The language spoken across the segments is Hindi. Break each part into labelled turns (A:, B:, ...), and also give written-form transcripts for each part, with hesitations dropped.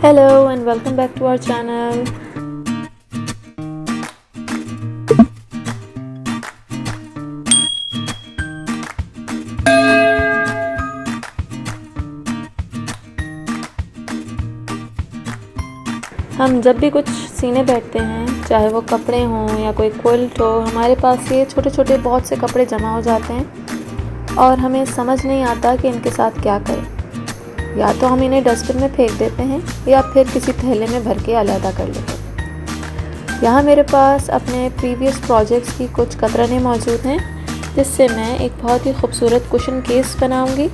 A: Hello and welcome back to our channel. हम जब भी कुछ सीने बैठते हैं, चाहे वो कपड़े हों या कोई क्विल्ट हो, हमारे पास ये छोटे छोटे बहुत से कपड़े जमा हो जाते हैं और हमें समझ नहीं आता कि इनके साथ क्या करें। या तो हम इन्हें डस्टबिन में फेंक देते हैं या फिर किसी थैले में भर के अलहदा कर लेते हैं। यहाँ मेरे पास अपने प्रीवियस प्रोजेक्ट्स की कुछ कतरनें मौजूद हैं, जिससे मैं एक बहुत ही खूबसूरत कुशन केस बनाऊँगी।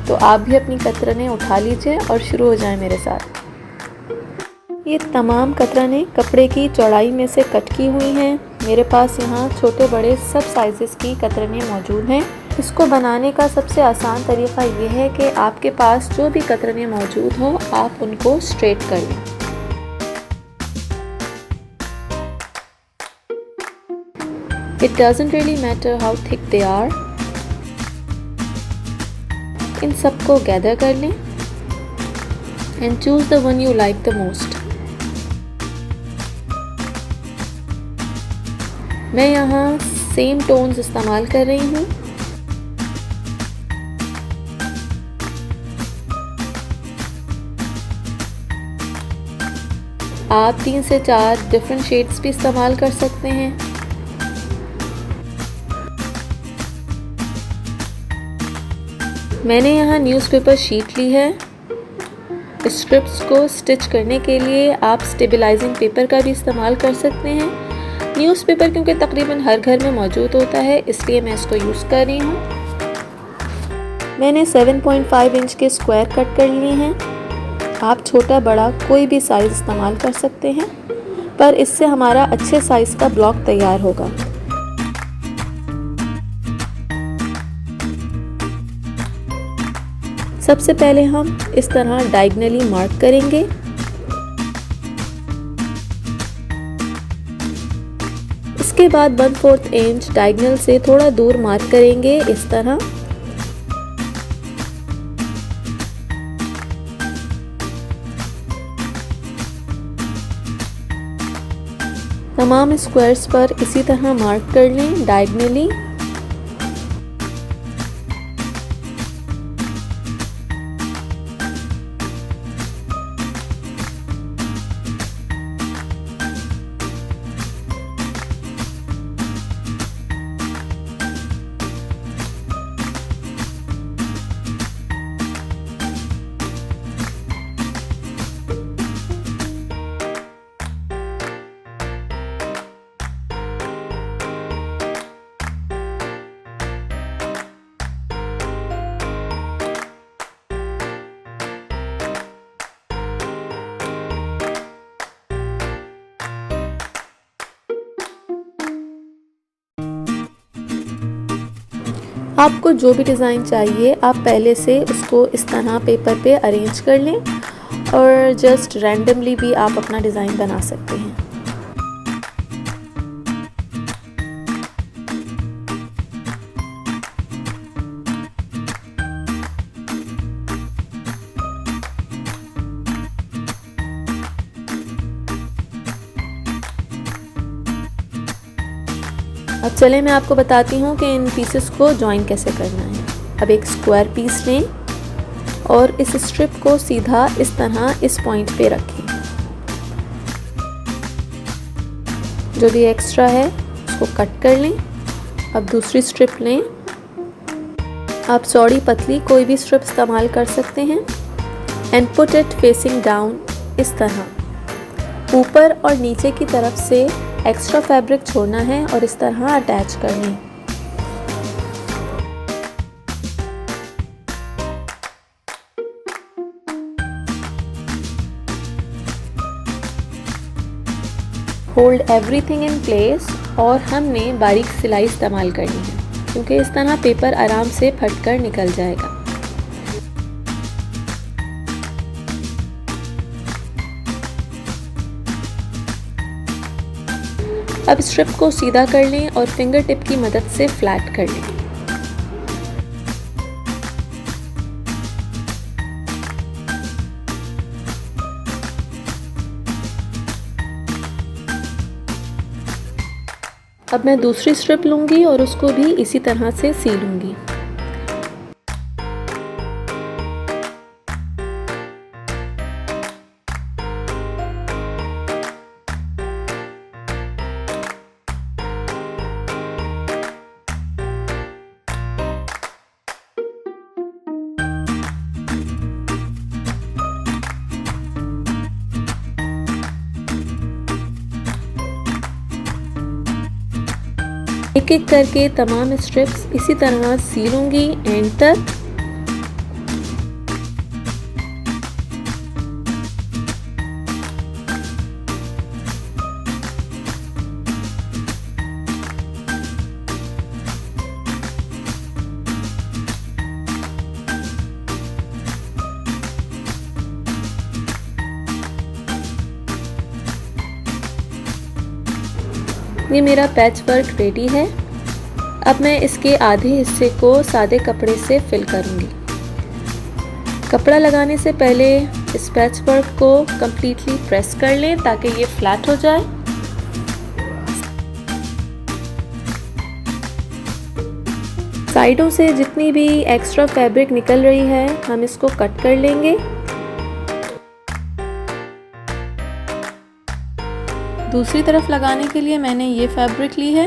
A: तो आप भी अपनी कतरनें उठा लीजिए और शुरू हो जाएं मेरे साथ। ये तमाम कतरनें कपड़े की चौड़ाई में से कट की हुई हैं। मेरे पास यहाँ छोटे बड़े सब साइज़ेस की कतरनें मौजूद हैं। इसको बनाने का सबसे आसान तरीक़ा ये है कि आपके पास जो भी कतरनें मौजूद हों, आप उनको स्ट्रेट कर लें। It doesn't really matter how thick they are. इन सबको गैदर कर लें and choose the one you like the most. मैं यहाँ सेम टोन्स इस्तेमाल कर रही हूँ। आप 3 से 4 डिफरेंट शेड्स भी इस्तेमाल कर सकते हैं। मैंने यहाँ न्यूज़पेपर शीट ली है। स्ट्रिप्स को स्टिच करने के लिए आप स्टेबलाइजिंग पेपर का भी इस्तेमाल कर सकते हैं। न्यूज़पेपर क्योंकि तकरीबन हर घर में मौजूद होता है, इसलिए मैं इसको यूज़ कर रही हूँ। मैंने 7.5 इंच के स्क्वायर कट कर लिए हैं। आप छोटा बड़ा कोई भी साइज़ इस्तेमाल कर सकते हैं, पर इससे हमारा अच्छे साइज़ का ब्लॉक तैयार होगा। सबसे पहले हम इस तरह डायगनली मार्क करेंगे। इसके बाद 1/4 इंच डायगनल से थोड़ा दूर मार्क करेंगे इस तरह। तमाम स्क्वायर्स पर इसी तरह मार्क कर लें डायगनली। आपको जो भी डिज़ाइन चाहिए, आप पहले से उसको इस तरह पेपर पे अरेंज कर लें और जस्ट रैंडमली भी आप अपना डिज़ाइन बना सकते हैं। अब चले मैं आपको बताती हूँ कि इन पीसेस को जॉइन कैसे करना है। अब एक स्क्वायर पीस लें और इस स्ट्रिप को सीधा इस तरह इस पॉइंट पे रखें। जो भी एक्स्ट्रा है उसको कट कर लें। अब दूसरी स्ट्रिप लें। आप चौड़ी पतली कोई भी स्ट्रिप इस्तेमाल कर सकते हैं and put it facing down इस तरह। ऊपर और नीचे की तरफ से एक्स्ट्रा फैब्रिक छोड़ना है और इस तरह अटैच करनी है। होल्ड एवरीथिंग इन प्लेस और हमने बारीक सिलाई इस्तेमाल करनी है, क्योंकि इस तरह पेपर आराम से फटकर निकल जाएगा। अब स्ट्रिप को सीधा कर लें और फिंगर टिप की मदद से फ्लैट कर लें। अब मैं दूसरी स्ट्रिप लूँगी और उसको भी इसी तरह से सीलूँगी। एक एक करके तमाम स्ट्रिप्स इसी तरह सीलूँगी एंड तक। ये मेरा पैच वर्क रेडी है। अब मैं इसके आधे हिस्से को सादे कपड़े से फिल करूँगी। कपड़ा लगाने से पहले इस पैच वर्क को कम्प्लीटली प्रेस कर लें ताकि ये फ्लैट हो जाए। साइडों से जितनी भी एक्स्ट्रा फैब्रिक निकल रही है हम इसको कट कर लेंगे। दूसरी तरफ लगाने के लिए मैंने ये फैब्रिक ली है।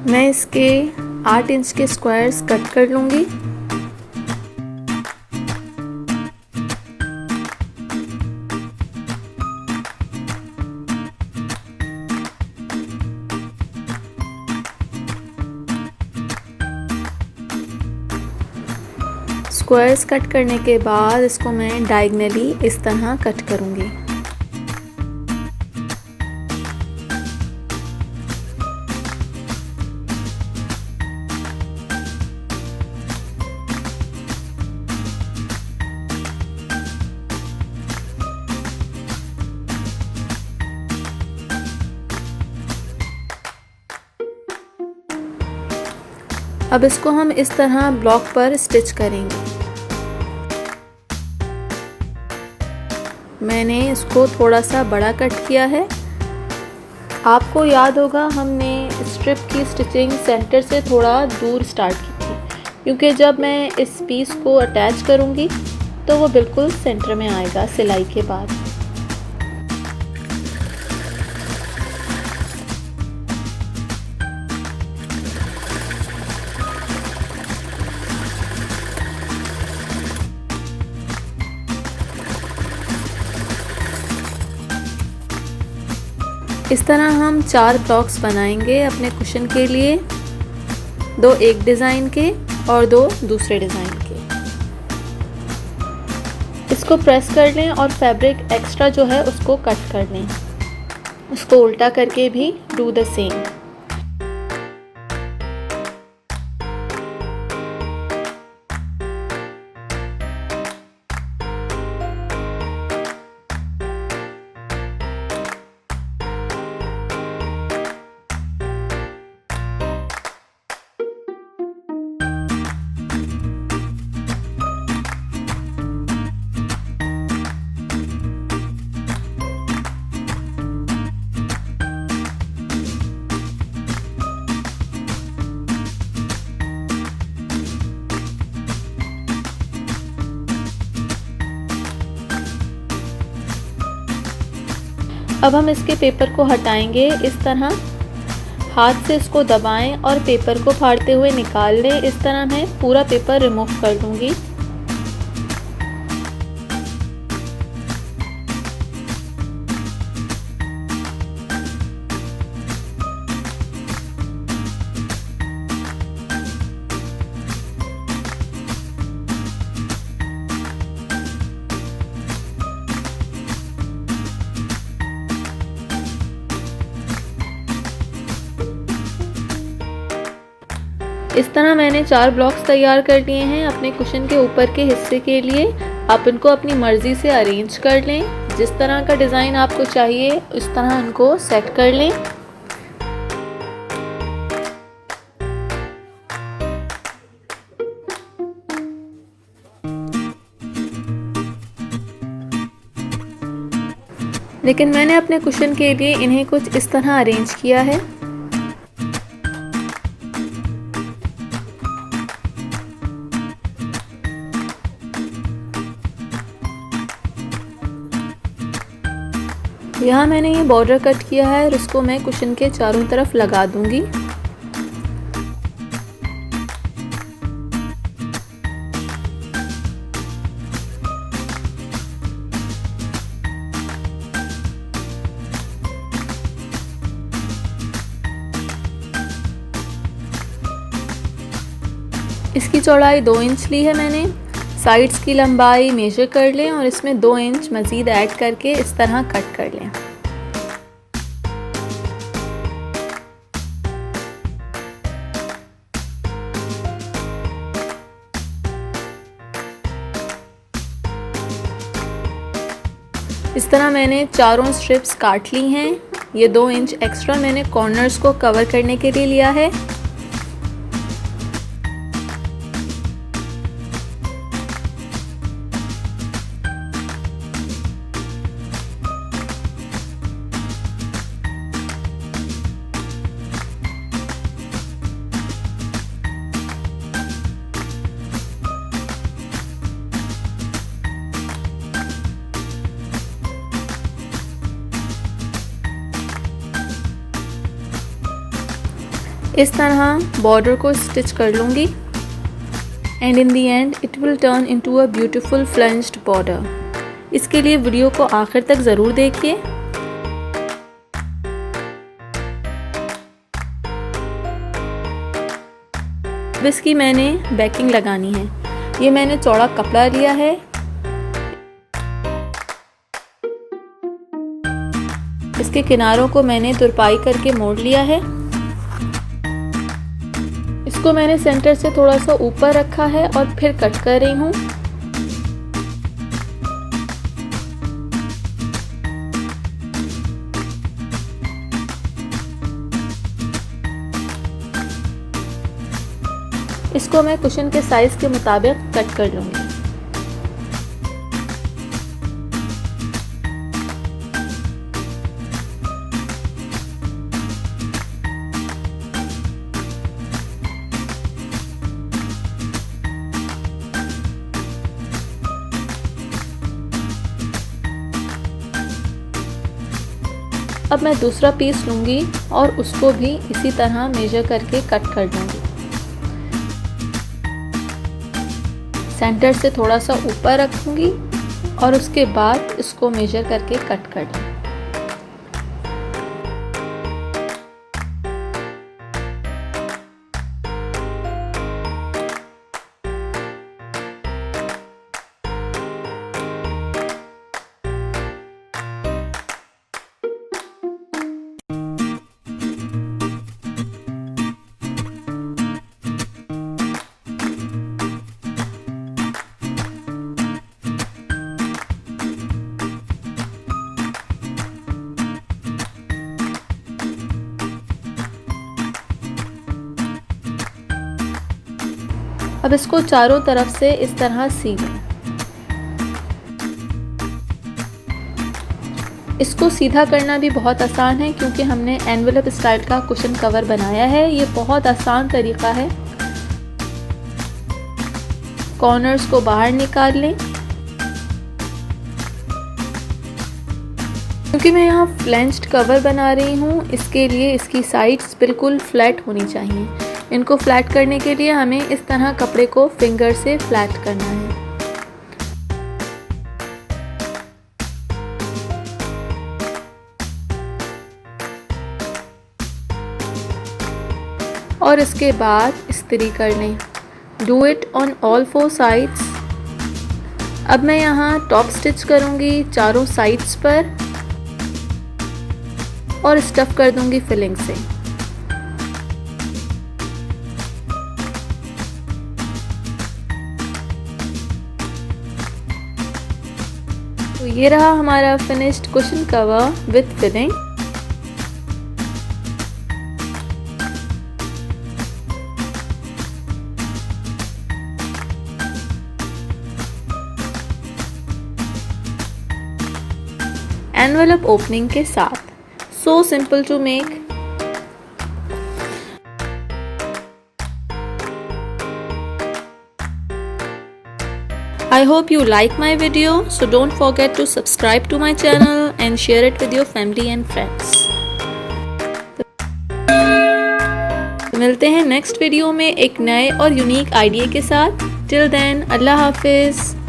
A: मैं इसके 8 इंच के स्क्वायर्स कट कर लूँगी। स्क्वायर्स कट करने के बाद इसको मैं डायगनली इस तरह कट करूँगी। अब इसको हम इस तरह ब्लॉक पर स्टिच करेंगे। मैंने इसको थोड़ा सा बड़ा कट किया है। आपको याद होगा हमने स्ट्रिप की स्टिचिंग सेंटर से थोड़ा दूर स्टार्ट की थी, क्योंकि जब मैं इस पीस को अटैच करूँगी तो वो बिल्कुल सेंटर में आएगा सिलाई के बाद। इस तरह हम 4 ब्लॉक्स बनाएंगे अपने कुशन के लिए, 2 एक डिज़ाइन के और 2 दूसरे डिज़ाइन के। इसको प्रेस कर लें और फैब्रिक एक्स्ट्रा जो है उसको कट कर लें। उसको उल्टा करके भी डू द सेम। अब हम इसके पेपर को हटाएंगे। इस तरह हाथ से इसको दबाएं और पेपर को फाड़ते हुए निकाल लें। इस तरह मैं पूरा पेपर रिमूव कर लूँगी। इस तरह मैंने 4 ब्लॉक्स तैयार कर लिए हैं अपने कुशन के ऊपर के हिस्से के लिए। आप इनको अपनी मर्ज़ी से अरेंज कर लें। जिस तरह का डिज़ाइन आपको चाहिए उस तरह इनको सेट कर लें। लेकिन मैंने अपने कुशन के लिए इन्हें कुछ इस तरह अरेंज किया है। यहाँ मैंने ये बॉर्डर कट किया है और इसको मैं कुशन के चारों तरफ लगा दूंगी। इसकी चौड़ाई 2 इंच ली है मैंने। साइड्स की लंबाई मेजर कर लें और इसमें 2 इंच मज़ीद ऐड करके इस तरह कट कर लें। इस तरह मैंने चारों स्ट्रिप्स काट ली हैं। ये 2 इंच एक्स्ट्रा मैंने कॉर्नर्स को कवर करने के लिए लिया है। इस तरह बॉर्डर को स्टिच कर लूँगी and in the end it will turn into a beautiful flanged border. इसके लिए वीडियो को आखिर तक ज़रूर देखिए। अब इसकी मैंने बैकिंग लगानी है। ये मैंने चौड़ा कपड़ा लिया है। इसके किनारों को मैंने तुरपाई करके मोड़ लिया है। इसको मैंने सेंटर से थोड़ा सा ऊपर रखा है और फिर कट कर रही हूँ। इसको मैं कुशन के साइज के मुताबिक कट कर लूँगी। अब मैं दूसरा पीस लूँगी और उसको भी इसी तरह मेजर करके कट कर दूँगी। सेंटर से थोड़ा सा ऊपर रखूँगी और उसके बाद इसको मेजर करके कट कर लूँगी। अब इसको चारों तरफ से इस तरह सी लें। इसको सीधा करना भी बहुत आसान है क्योंकि हमने एनवेलप स्टाइल का कुशन कवर बनाया है। ये बहुत आसान तरीका है। कॉर्नर्स को बाहर निकाल लें। क्योंकि मैं यहाँ फ्लेंज्ड कवर बना रही हूँ, इसके लिए इसकी साइड्स बिल्कुल फ्लैट होनी चाहिए। इनको फ्लैट करने के लिए हमें इस तरह कपड़े को फिंगर से फ्लैट करना है। और इसके बाद इस्त्री कर लें। Do it on all 4 sides. अब मैं यहाँ टॉप स्टिच करूँगी चारों साइड्स पर और स्टफ कर दूँगी फिलिंग से। तो ये रहा हमारा finished cushion cover with filling. Envelope opening के साथ। So simple to make. I hope you like my video, so don't forget to subscribe to my channel and share it with your family and friends. मिलते हैं नेक्स्ट वीडियो में एक नए और यूनिक आइडिया के साथ। टिल देन, अल्लाह हाफिज़।